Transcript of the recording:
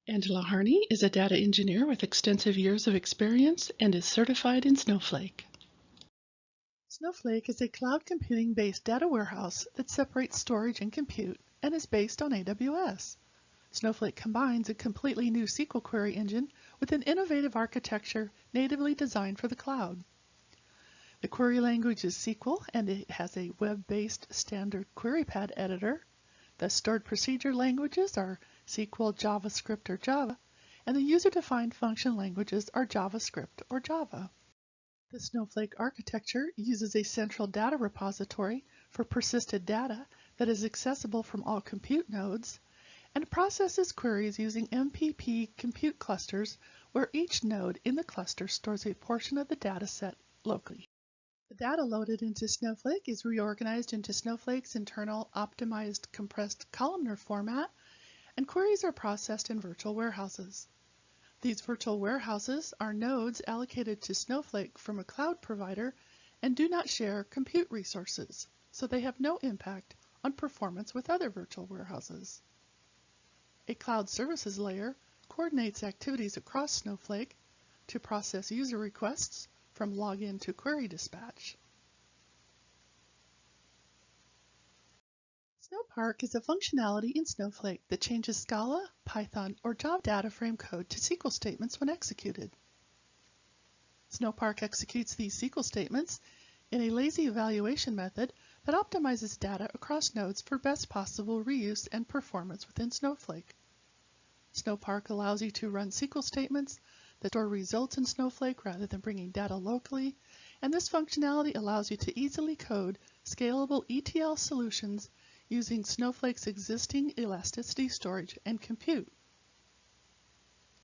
Angela Harney is a data engineer with extensive years of experience and is certified in Snowflake. Snowflake is a cloud computing-based data warehouse that separates storage and compute and is based on AWS. Snowflake combines a completely new SQL query engine with an innovative architecture natively designed for the cloud. The query language is SQL, and it has a web-based standard query pad editor. The stored procedure languages are SQL, JavaScript, or Java, and the user-defined function languages are JavaScript or Java. The Snowflake architecture uses a central data repository for persisted data that is accessible from all compute nodes, and processes queries using MPP compute clusters where each node in the cluster stores a portion of the data set locally. The data loaded into Snowflake is reorganized into Snowflake's internal optimized compressed columnar format, and queries are processed in virtual warehouses. These virtual warehouses are nodes allocated to Snowflake from a cloud provider and do not share compute resources, so they have no impact on performance with other virtual warehouses. A cloud services layer coordinates activities across Snowflake to process user requests from login to query dispatch. Snowpark is a functionality in Snowflake that changes Scala, Python, or Java data frame code to SQL statements when executed. Snowpark executes these SQL statements in a lazy evaluation method that optimizes data across nodes for best possible reuse and performance within Snowflake. Snowpark allows you to run SQL statements that store results in Snowflake rather than bringing data locally, and this functionality allows you to easily code scalable ETL solutions using Snowflake's existing elasticity storage and compute.